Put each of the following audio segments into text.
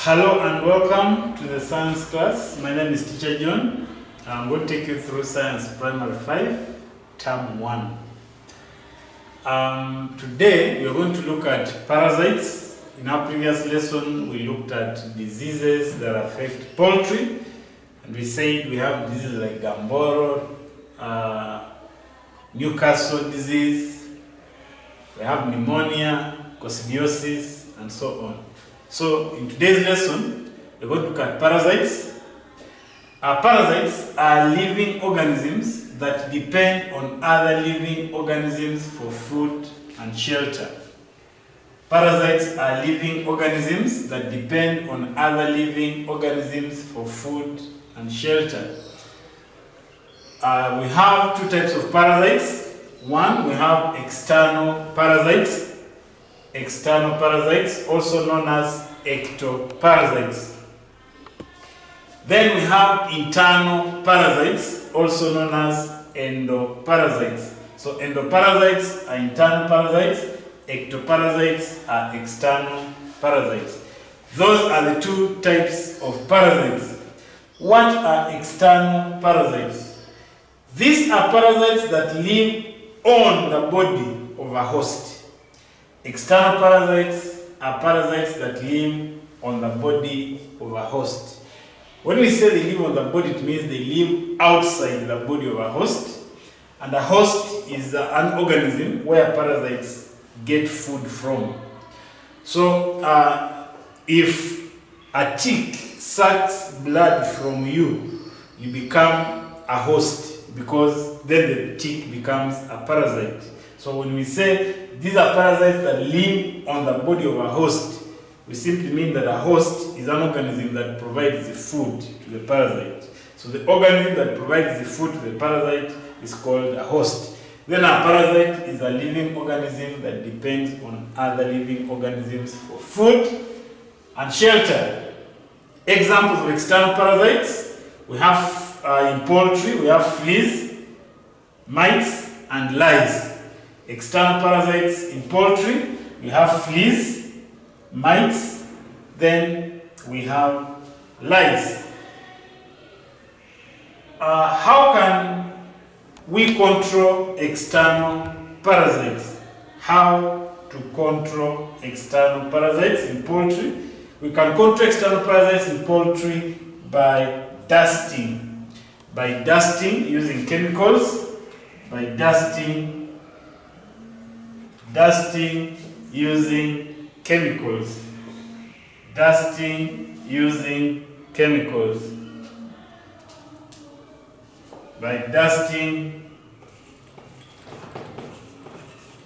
Hello and welcome to the science class. My name is Teacher John. I'm going to take you through Science Primary 5, Term 1. Today we are going to look at parasites. In our previous lesson we looked at diseases that affect poultry, and we said we have diseases like Gamboro, Newcastle disease, we have pneumonia, coccidiosis, and so on. So in today's lesson, we're going to look at parasites. Parasites are living organisms that depend on other living organisms for food and shelter. Parasites are living organisms that depend on other living organisms for food and shelter. We have two types of parasites. One, we have external parasites. External parasites, also known as ectoparasites. Then we have internal parasites, also known as endoparasites. So endoparasites are internal parasites, ectoparasites are external parasites. Those are the two types of parasites. What are external parasites? These are parasites that live on the body of a host. External parasites are parasites that live on the body of a host. When we say they live on the body, it means they live outside the body of a host. And a host is an organism where parasites get food from. So if a tick sucks blood from you, you become a host, because then the tick becomes a parasite. So when we say these are parasites that live on the body of a host, we simply mean that a host is an organism that provides the food to the parasite. So the organism that provides the food to the parasite is called a host. Then a parasite is a living organism that depends on other living organisms for food and shelter. Examples of external parasites, we have in poultry, we have fleas, mites, and lice. External parasites in poultry, we have fleas, mites, then we have lice. How can we control external parasites? How to control external parasites in poultry? We can control external parasites in poultry by dusting. By dusting using chemicals, by dusting using chemicals. Dusting using chemicals. By dusting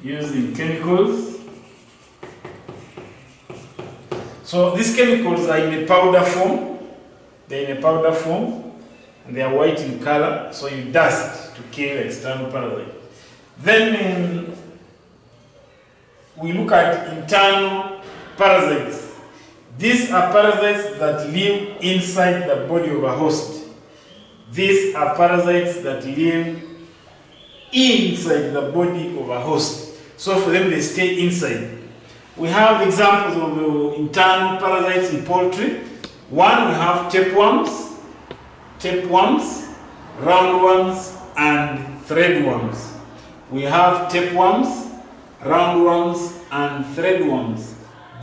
using chemicals. So these chemicals are in a powder form. They're in a powder form and they are white in color. So you dust to kill external parasite. Then we look at internal parasites. These are parasites that live inside the body of a host. These are parasites that live inside the body of a host. So for them, they stay inside. We have examples of internal parasites in poultry. One, we have tapeworms, roundworms, and threadworms. We have tapeworms, roundworms, and threadworms.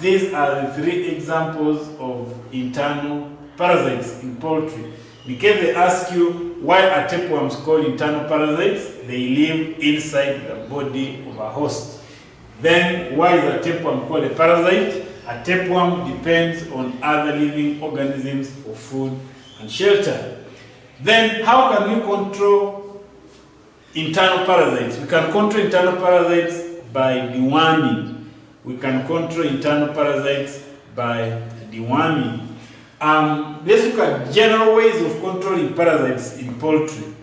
These are the three examples of internal parasites in poultry. In case they ask you why are tapeworms called internal parasites, they live inside the body of a host. Then why is a tapeworm called a parasite? A tapeworm depends on other living organisms for food and shelter. Then how can we control internal parasites? We can control internal parasites by deworming. We can control internal parasites by deworming. Let's look at general ways of controlling parasites in poultry.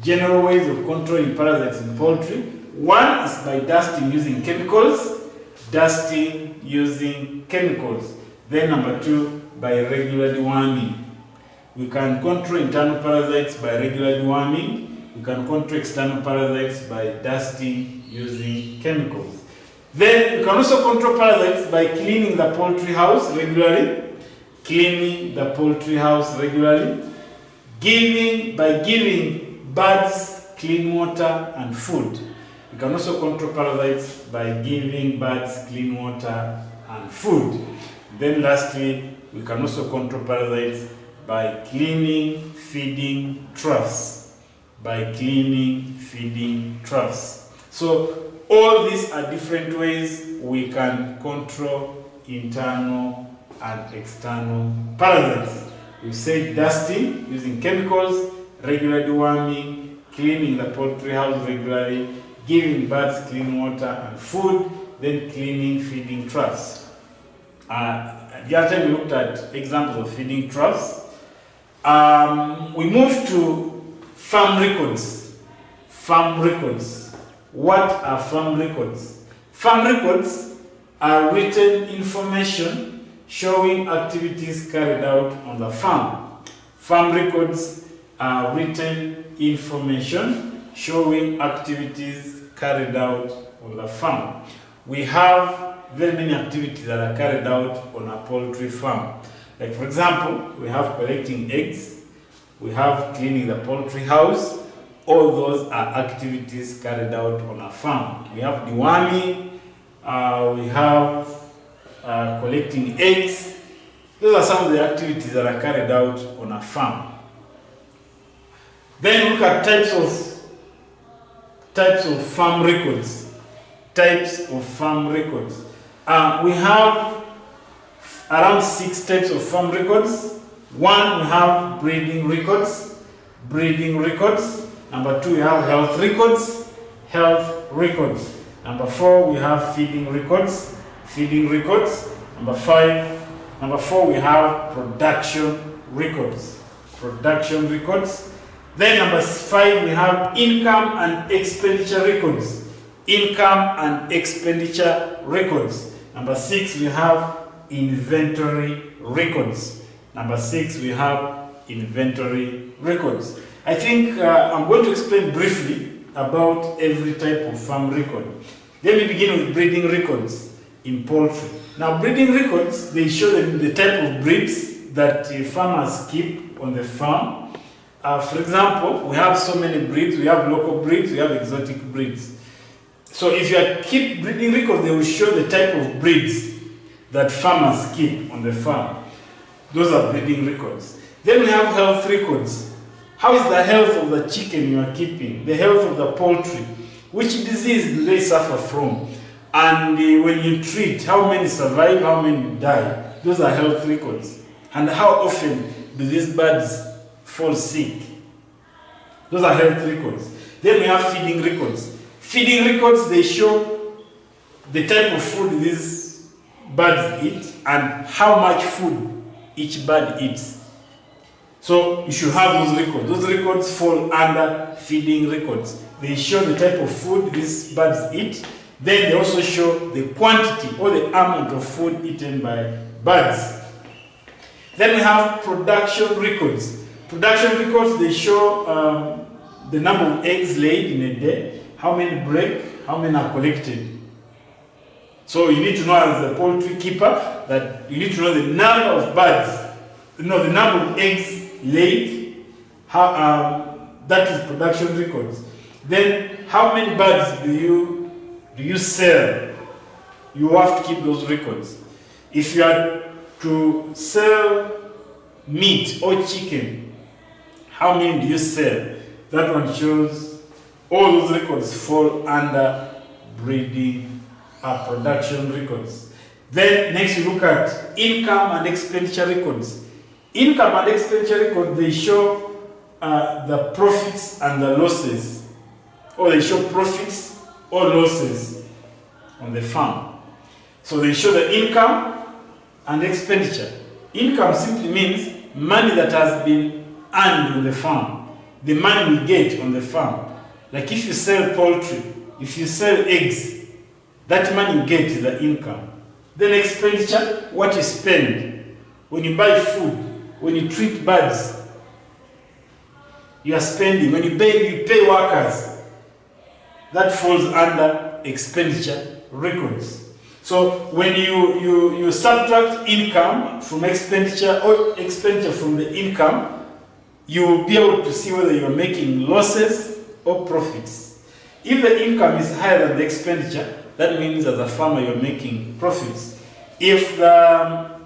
General ways of controlling parasites in poultry. One is by dusting using chemicals. Dusting using chemicals. Then number two, by regular deworming. We can control internal parasites by regular deworming. We can control external parasites by dusting using chemicals. Then you can also control parasites by cleaning the poultry house regularly. cleaning the poultry house regularly, by giving birds clean water and food. We can also control parasites by giving birds clean water and food. Then lastly, we can also control parasites by cleaning feeding troughs. So all these are different ways we can control internal and external parasites. We said dusting using chemicals, regular deworming, cleaning the poultry house regularly, giving birds clean water and food, then cleaning feeding troughs. The other time we looked at examples of feeding troughs. We moved to farm records. What are farm records? Farm records are written information showing activities carried out on the farm. Farm records are written information showing activities carried out on the farm. We have very many activities that are carried out on a poultry farm. Like for example, we have collecting eggs, we have cleaning the poultry house. All those are activities carried out on a farm. We have deworming, we have collecting eggs. Those are some of the activities that are carried out on a farm. Then look at types of farm records. We have around 6 types of farm records. 1, we have breeding records. Number 2, we have health records. Number 4, we have feeding records. Number 4, we have production records. Then number 5, we have income and expenditure records. Number 6, we have inventory records. I think I'm going to explain briefly about every type of farm record. Let me begin with breeding records in poultry. Now, breeding records, they show the type of breeds that farmers keep on the farm. For example, we have so many breeds. We have local breeds, we have exotic breeds. So if you keep breeding records, they will show the type of breeds that farmers keep on the farm. Those are breeding records. Then we have health records. How is the health of the chicken you are keeping? The health of the poultry? Which disease do they suffer from? And when you treat, how many survive, how many die? Those are health records. And how often do these birds fall sick? Those are health records. Then we have feeding records. Feeding records, they show the type of food these birds eat and how much food each bird eats. So you should have those records. Those records fall under feeding records. They show the type of food these birds eat. Then they also show the quantity or the amount of food eaten by birds. Then we have production records. Production records, they show the number of eggs laid in a day, how many break, how many are collected. So you need to know as a poultry keeper that you need to know the number of birds, the number of eggs laid, that is production records. Then how many birds do you sell? You have to keep those records. If you are to sell meat or chicken, how many do you sell? That one shows all those records fall under breeding production records. Then next you look at income and expenditure records. Income and expenditure records, they show the profits and the losses, or they show profits or losses on the farm. So they show the income and expenditure. Income simply means money that has been earned on the farm, the money we get on the farm. Like if you sell poultry, if you sell eggs, that money you get is the income. Then expenditure, what you spend. When you buy food, when you treat birds, you are spending. When you pay workers, that falls under expenditure records. So when you subtract income from expenditure or expenditure from the income, you will be able to see whether you're making losses or profits. If the income is higher than the expenditure, that means as a farmer you're making profits. If the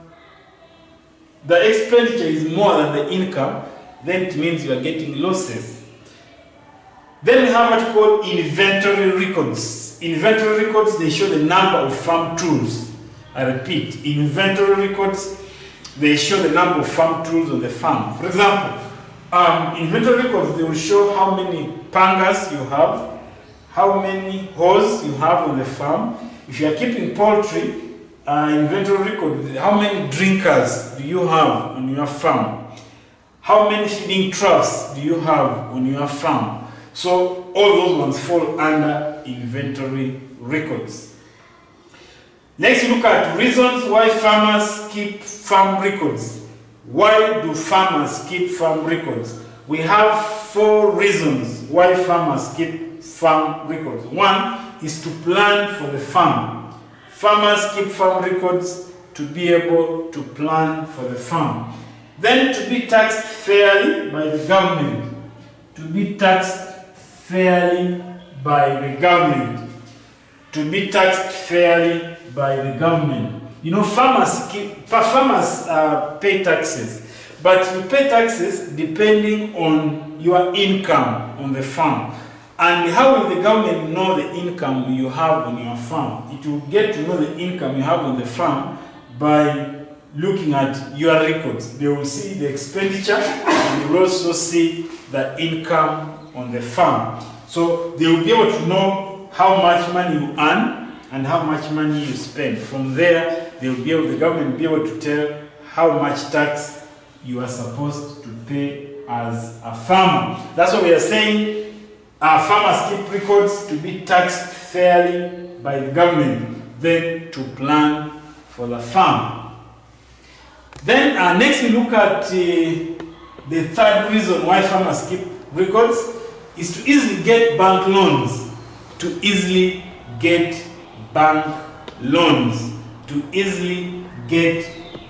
expenditure is more than the income, then it means you are getting losses. Then we have what we call inventory records. Inventory records, they show the number of farm tools. I repeat, inventory records, they show the number of farm tools on the farm. For example, inventory records, they will show how many pangas you have, how many hoes you have on the farm. If you are keeping poultry, inventory record, how many drinkers do you have on your farm? How many feeding troughs do you have on your farm? So all those ones fall under inventory records. Next, we look at reasons why farmers keep farm records. Why do farmers keep farm records? We have 4 reasons why farmers keep farm records. One is to plan for the farm. Farmers keep farm records to be able to plan for the farm. Then to be taxed fairly by the government. To be taxed fairly by the government. To be taxed fairly by the government. You know, farmers pay taxes, but you pay taxes depending on your income on the farm. And how will the government know the income you have on your farm? It will get to know the income you have on the farm by looking at your records. They will see the expenditure and they will also see the income on the farm. So they will be able to know how much money you earn and how much money you spend. From there, the government will be able to tell how much tax you are supposed to pay as a farmer. That's what we are saying. Farmers keep records to be taxed fairly by the government, then to plan for the farm. Then next we look at the third reason why farmers keep records is to easily get bank loans. To easily get bank loans. To easily get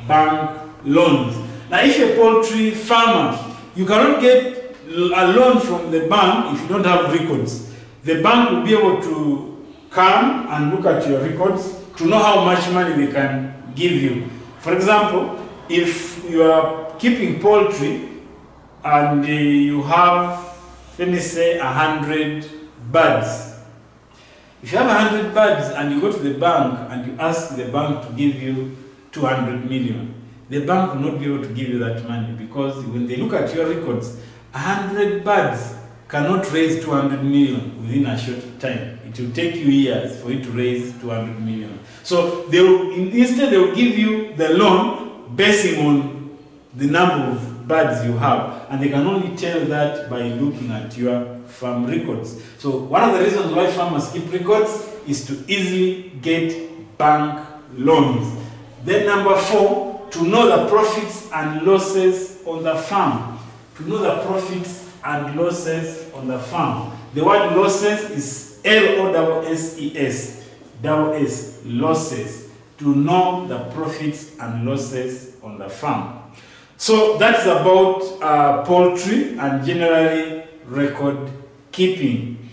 bank loans. Now if you're a poultry farmer, you cannot get a loan from the bank if you don't have records. The bank will be able to come and look at your records to know how much money they can give you. For example, if you are keeping poultry and you have, let me say, 100 birds. If you have 100 birds and you go to the bank and you ask the bank to give you 200 million, the bank will not be able to give you that money, because when they look at your records, 100 birds cannot raise 200 million within a short time. It will take you years for you to raise 200 million. So instead they will give you the loan basing on the number of birds you have, and they can only tell that by looking at your farm records. So one of the reasons why farmers keep records is to easily get bank loans. Then number 4, to know the profits and losses on the farm. To know the profits and losses on the farm. The word losses is L-O-S-S-E-S. S, losses. To know the profits and losses on the farm. So that's about poultry and generally record keeping.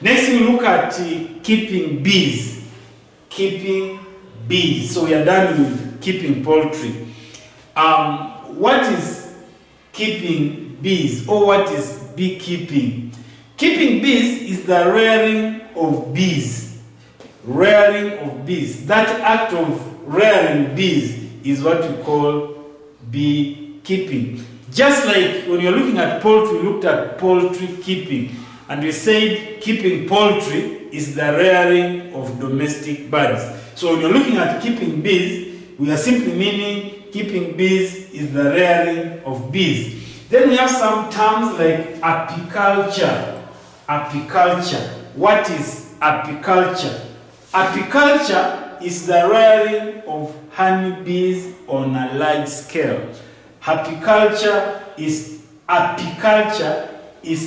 Next we look at keeping bees. Keeping bees. So we are done with keeping poultry. What is keeping bees, or what is beekeeping? Keeping bees is the rearing of bees. Rearing of bees. That act of rearing bees is what we call beekeeping. Just like when you're looking at poultry, we looked at poultry keeping, and we said keeping poultry is the rearing of domestic birds. So when you're looking at keeping bees, we are simply meaning keeping bees is the rearing of bees. Then we have some terms like apiculture. Apiculture. What is apiculture? Apiculture is the rearing of honeybees on a large scale. Apiculture is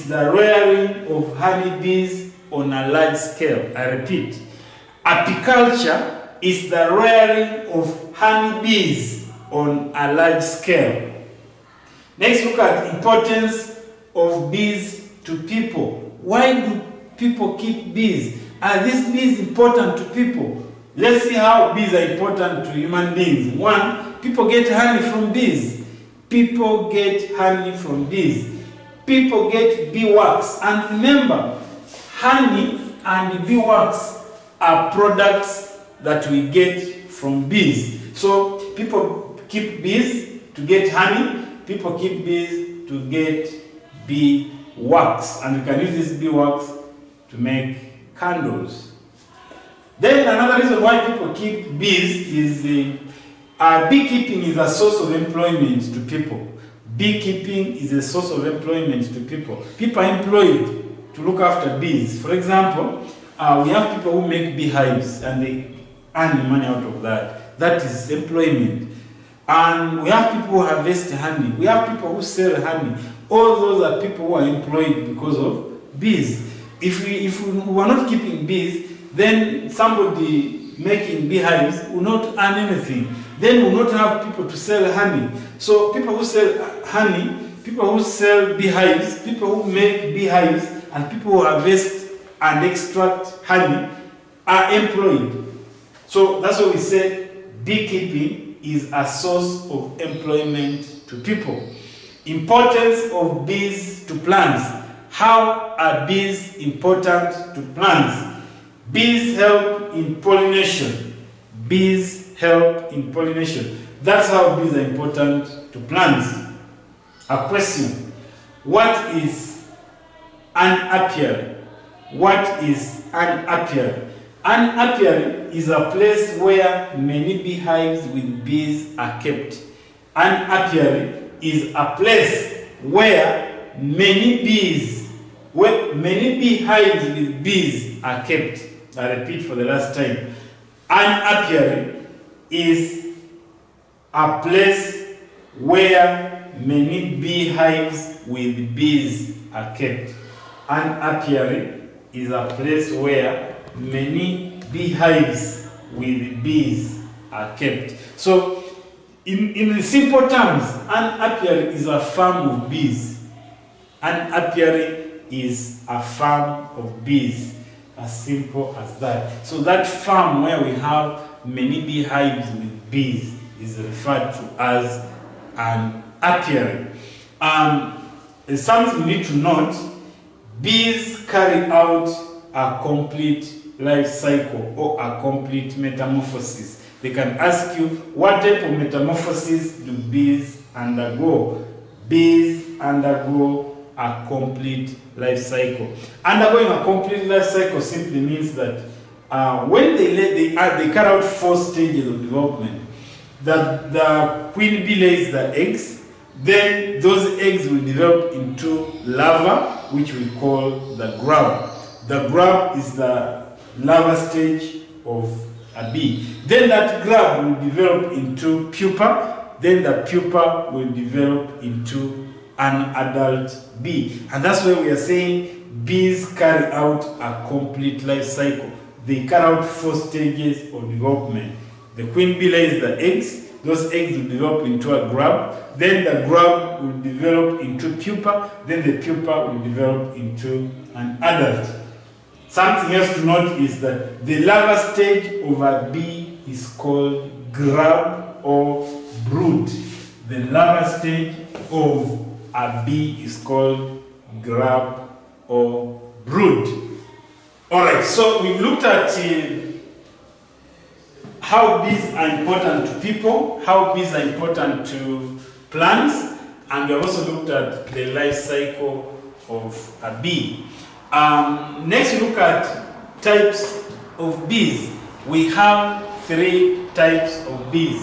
the rearing of honeybees on a large scale. I repeat, Apiculture is the rearing of honeybees on a large scale. Next, look at importance of bees to people. Why do people keep bees? Are these bees important to people? Let's see how bees are important to human beings. One, people get honey from bees. People get honey from bees. People get beeswax. And remember, honey and beeswax are products that we get from bees. So people keep bees to get honey. People keep bees to get beeswax. And you can use this beeswax to make candles. Then another reason why people keep bees is beekeeping is a source of employment to people. Beekeeping is a source of employment to people. People are employed to look after bees. For example, we have people who make beehives and they earn money out of that. That is employment. And we have people who harvest honey. We have people who sell honey. All those are people who are employed because of bees. If we were not keeping bees, then somebody making beehives will not earn anything. Then we will not have people to sell honey. So people who sell honey, people who sell beehives, people who make beehives, and people who harvest and extract honey are employed. So that's why we say beekeeping is a source of employment to people. Importance of bees to plants. How are bees important to plants? Bees help in pollination. Bees help in pollination. That's how bees are important to plants. A question. What is an apiary? What is an apiary? An apiary is a place where many beehives with bees are kept. An apiary is a place where many beehives with bees are kept. I repeat for the last time. An apiary is a place where many beehives with bees are kept. An apiary is a place where many beehives with bees are kept. So, in simple terms, an apiary is a farm of bees. An apiary is a farm of bees. As simple as that. So that farm where we have many beehives with bees is referred to as an apiary. There's something we need to note. Bees carry out a complete life cycle or a complete metamorphosis. They can ask you, what type of metamorphosis do bees undergo? Bees undergo a complete life cycle. Undergoing a complete life cycle simply means that when they carry out 4 stages of development. The queen bee lays the eggs, then those eggs will develop into larvae, which we call the grub. The grub is the larva stage of a bee. Then that grub will develop into pupa, then the pupa will develop into an adult bee. And that's why we are saying bees carry out a complete life cycle. They carry out 4 stages of development. The queen bee lays the eggs. Those eggs will develop into a grub. Then the grub will develop into pupa. Then the pupa will develop into an adult. Something else to note is that the larva stage of a bee is called grub or brood. The larva stage of a bee is called grub or brood. Alright, so we've looked at how bees are important to people, how bees are important to plants, and we have also looked at the life cycle of a bee. Next, we look at types of bees. We have 3 types of bees.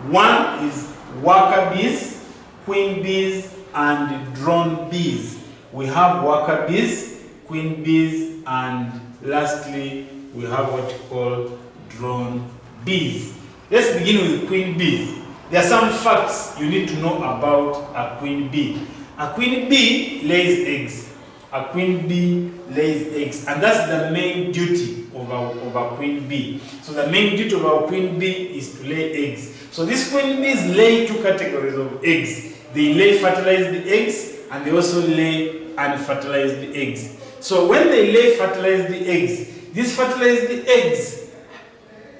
One is worker bees, queen bees, and drone bees. We have worker bees, queen bees, and lastly, we have what we call drone bees. Let's begin with queen bees. There are some facts you need to know about a queen bee. A queen bee lays eggs. A queen bee lays eggs, and that's the main duty of a queen bee. So the main duty of our queen bee is to lay eggs. So these queen bees lay two categories of eggs. They lay fertilized eggs, and they also lay unfertilized eggs. So when they lay fertilized eggs, these fertilized eggs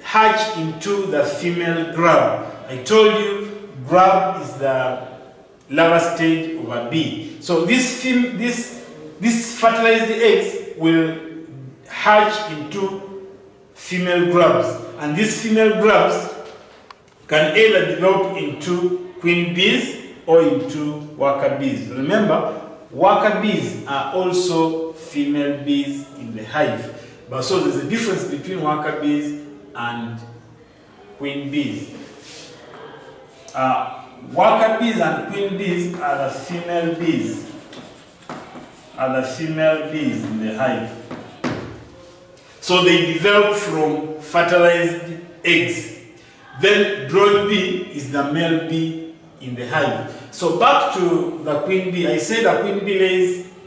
hatch into the female grub. I told you, grub is the larva stage of a bee. So these fertilized eggs will hatch into female grubs, and these female grubs can either develop into queen bees or into worker bees. Remember, worker bees are also female bees in the hive. But so there's a difference between worker bees and queen bees. Worker bees and queen bees are the female bees. In the hive. So they develop from fertilized eggs. Then drone bee is the male bee in the hive. So back to the queen bee. I said a queen bee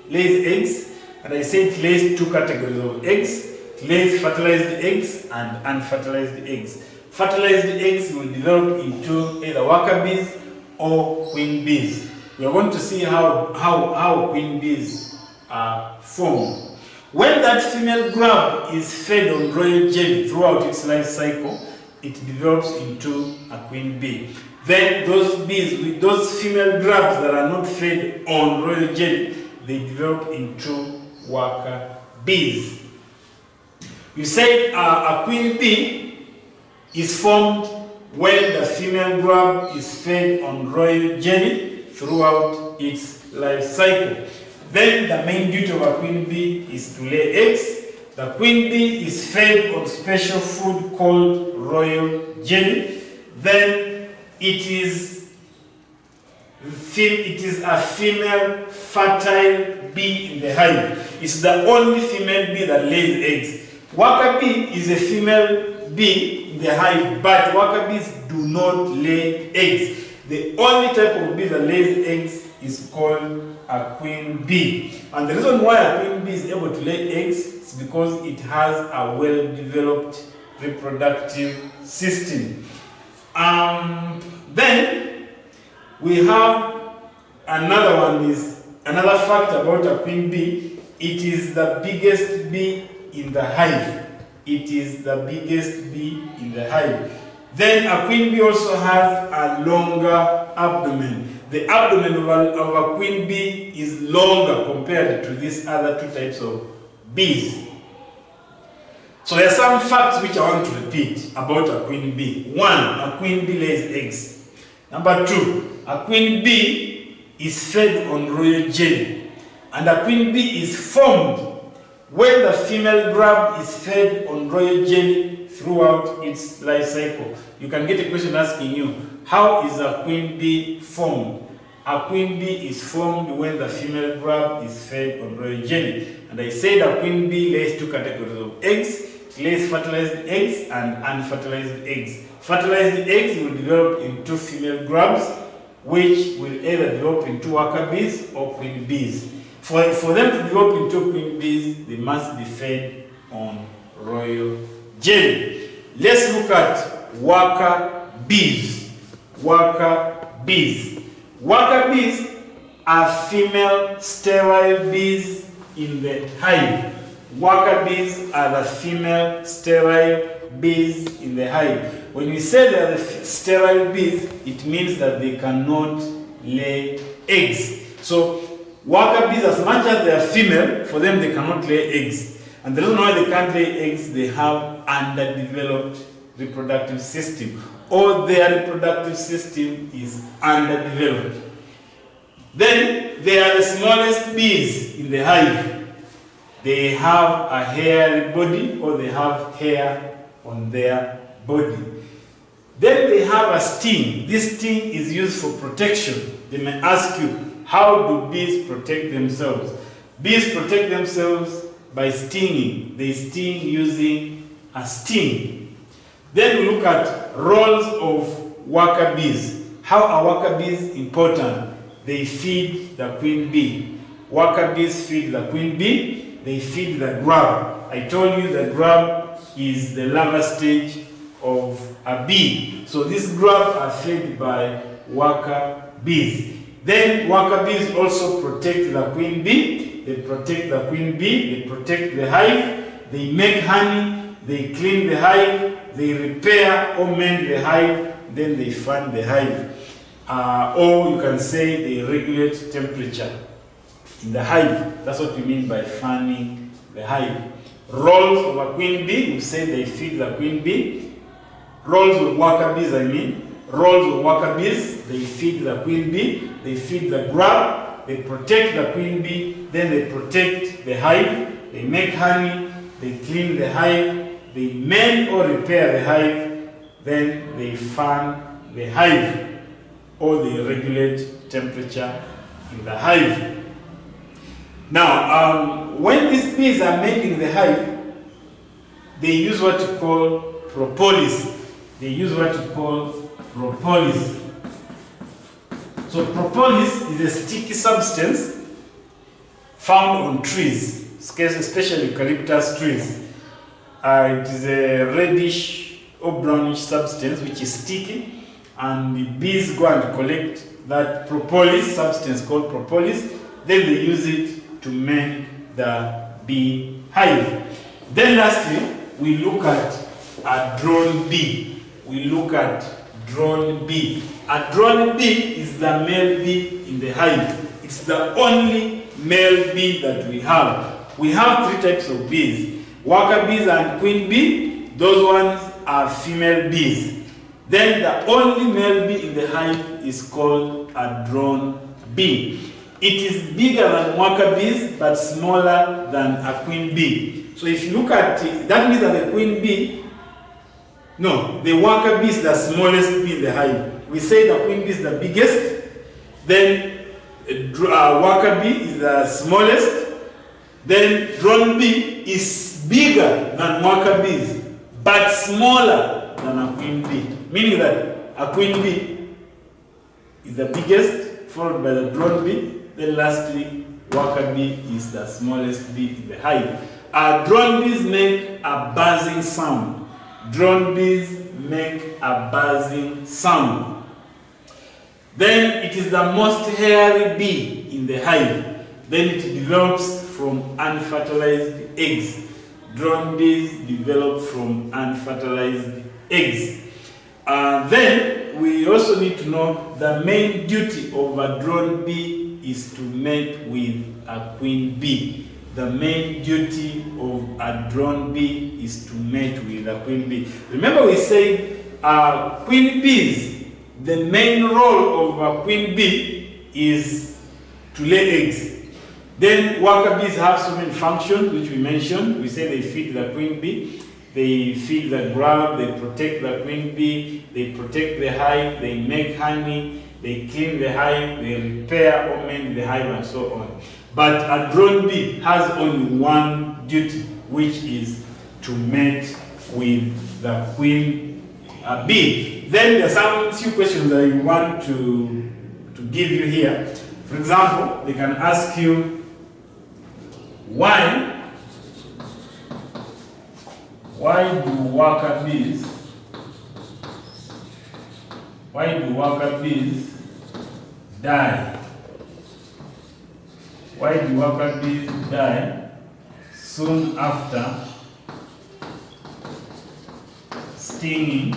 lays eggs, and I said it lays two categories of eggs. It lays fertilized eggs and unfertilized eggs. Fertilized eggs will develop into either worker bees or queen bees. We are going to see how queen bees are formed. When that female grub is fed on royal jelly throughout its life cycle, it develops into a queen bee. Then those bees, with those female grubs that are not fed on royal jelly, they develop into worker bees. You said a queen bee is formed when the female grub is fed on royal jelly throughout its life cycle. Then the main duty of a queen bee is to lay eggs. The queen bee is fed on special food called royal jelly. Then it is a female fertile bee in the hive. It's the only female bee that lays eggs. Worker bee is a female bee in the hive, but worker bees do not lay eggs. The only type of bee that lays eggs is called a queen bee. And the reason why a queen bee is able to lay eggs is because it has a well-developed reproductive system. Then we have another fact about a queen bee. It is the biggest bee in the hive. It is the biggest bee in the hive. Then a queen bee also has a longer abdomen. The abdomen of a queen bee is longer compared to these other two types of bees. So there are some facts which I want to repeat about a queen bee. One, a queen bee lays eggs. Number two, a queen bee is fed on royal jelly. And a queen bee is formed when the female grub is fed on royal jelly throughout its life cycle. You can get a question asking you, how is a queen bee formed? A queen bee is formed when the female grub is fed on royal jelly. And I said a queen bee lays two categories of eggs. It lays fertilized eggs and unfertilized eggs. Fertilized eggs will develop into female grubs, which will either develop into worker bees or queen bees. For them to develop into queen bees, they must be fed on royal jelly. Let's look at worker bees. Worker bees. Worker bees are female sterile bees in the hive. Worker bees are the female sterile bees in the hive. When we say they are the sterile bees, it means that they cannot lay eggs. So worker bees, as much as they are female, for them they cannot lay eggs. And the reason why they can't lay eggs, they have underdeveloped reproductive system, or their reproductive system is underdeveloped. Then they are the smallest bees in the hive. They have a hairy body, or they have hair on their body. Then they have a sting. This sting is used for protection. They may ask you, how do bees protect themselves? Bees protect themselves by stinging. They sting using a sting. Then we look at roles of worker bees. How are worker bees important? They feed the queen bee. worker bees feed the queen bee, they feed the grub. I told you the grub is the larva stage of a bee. So these grubs are fed by worker bees. Then worker bees also protect the queen bee. They protect the queen bee, they protect the hive, they make honey, they clean the hive, they repair or mend the hive, then they fan the hive. Or you can say they regulate temperature in the hive. That's what we mean by fanning the hive. Roles of a queen bee, we say they feed the queen bee. Roles of worker bees, roles of worker bees, they feed the queen bee, they feed the grub, they protect the queen bee, then they protect the hive, they make honey, they clean the hive, they mend or repair the hive, then they fan the hive, or they regulate temperature in the hive. Now, when these bees are making the hive, they use what you call propolis. They use what you call propolis. So propolis is a sticky substance found on trees, especially eucalyptus trees. It is a reddish or brownish substance which is sticky, and the bees go and collect that propolis, substance called propolis, then they use it to mend the bee hive. Then lastly, we look at a drone bee. We look at drone bee. A drone bee is the male bee in the hive. It's the only male bee that we have. We have three types of bees: worker bees and queen bee. Those ones are female bees. Then the only male bee in the hive is called a drone bee. It is bigger than worker bees but smaller than a queen bee. So if you look at it, that means that the queen bee, the worker bee is the smallest bee in the hive. We say the queen bee is the biggest, then worker bee is the smallest, then drone bee is bigger than worker bees but smaller than a queen bee. Meaning that a queen bee is the biggest, followed by the drone bee, then lastly worker bee is the smallest bee in the hive. Drone bees make a buzzing sound. Drone bees make a buzzing sound. Then it is the most hairy bee in the hive. Then it develops from unfertilized eggs. Drone bees develop from unfertilized eggs. Then we also need to know the main duty of a drone bee is to mate with a queen bee. The main duty of a drone bee is to mate with a queen bee. Remember we said queen bees, the main role of a queen bee is to lay eggs. Then worker bees have so many functions which we mentioned. We say they feed the queen bee, they feed the grub, they protect the queen bee, they protect the hive, they make honey, they clean the hive, they repair or mend the hive, and so on. But a drone bee has only one duty, which is to mate with the queen bee. Then there are few questions that I want to give you here. For example, they can ask you, why do worker bees die? Why do worker bees die soon after stinging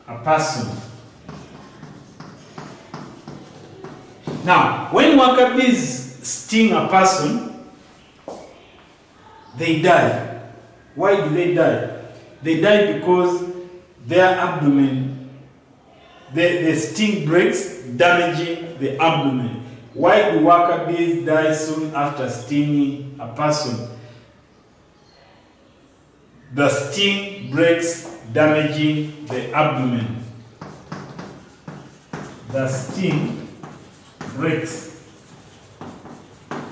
a person? Now, when worker bees sting a person, they die. Why do they die? They die because their abdomen, the sting breaks, damaging the abdomen. Why do worker bees die soon after stinging a person? The sting breaks, damaging the abdomen. The sting breaks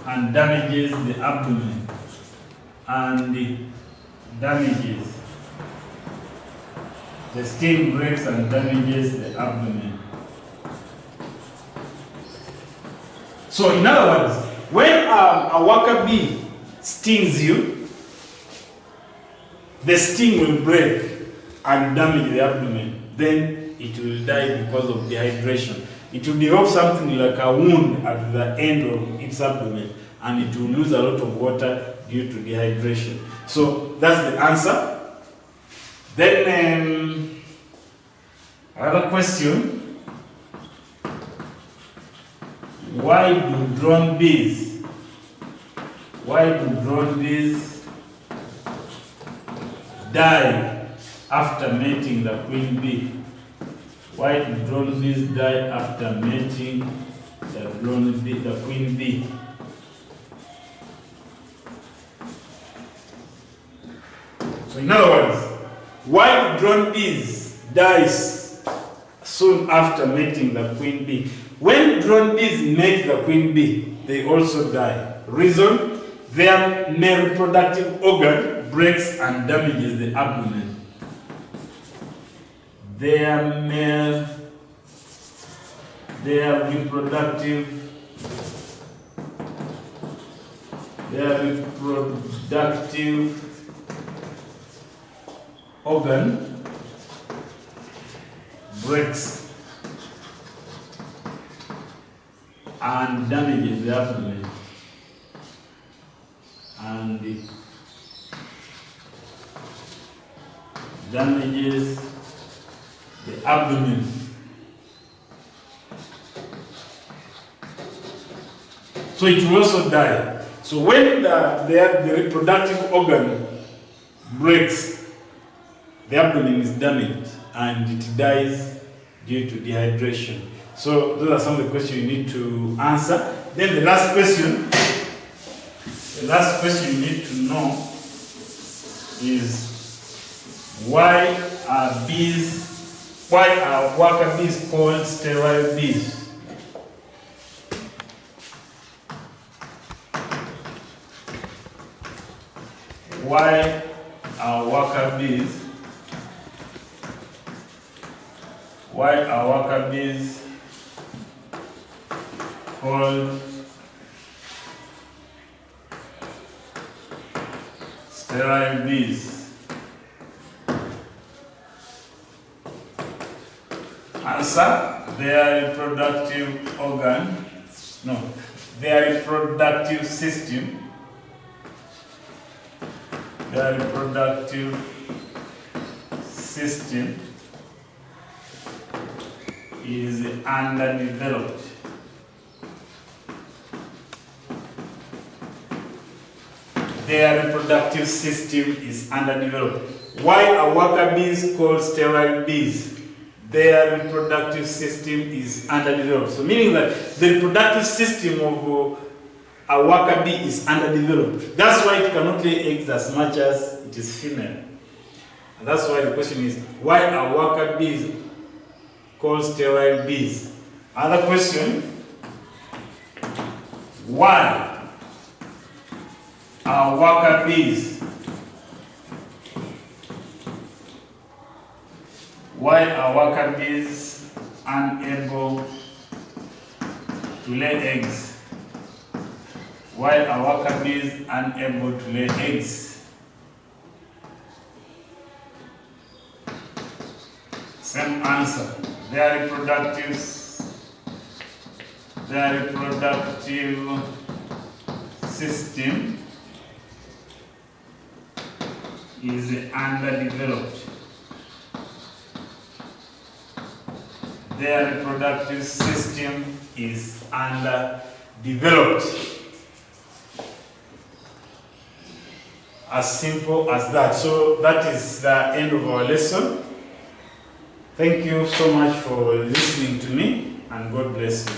and damages the abdomen, and it damages. The sting breaks and damages the abdomen. So in other words, when a worker bee stings you, the sting will break and damage the abdomen. Then it will die because of dehydration. It will develop something like a wound at the end of its abdomen, and it will lose a lot of water due to dehydration. So that's the answer. Then another question. Why do drone bees die after mating the queen bee? Why do drone bees die after mating the queen bee? So in other words, why do drone bees die soon after mating the queen bee? When drone bees mate the queen bee, they also die. Reason: their male reproductive organ breaks and damages the abdomen. Their reproductive organ breaks and damages the abdomen, and it damages the abdomen. So it will also die. So when the reproductive organ breaks, the abdomen is damaged and it dies due to dehydration. So those are some of the questions you need to answer. Then the last question you need to know is why are worker bees called sterile bees? Why are worker bees called sterile bees? Answer: their reproductive organ, their reproductive system is underdeveloped. Their reproductive system is underdeveloped. Why are worker bees called sterile bees? Their reproductive system is underdeveloped. So meaning that the reproductive system of a worker bee is underdeveloped. That's why it cannot lay eggs as much as it is female. And that's why the question is, why are worker bees called sterile bees? Other question: why are worker bees unable to lay eggs? Why are worker bees unable to lay eggs? Same answer. Their reproductive system is underdeveloped. Their reproductive system is underdeveloped. As simple as that. So that is the end of our lesson. Thank you so much for listening to me, and God bless you.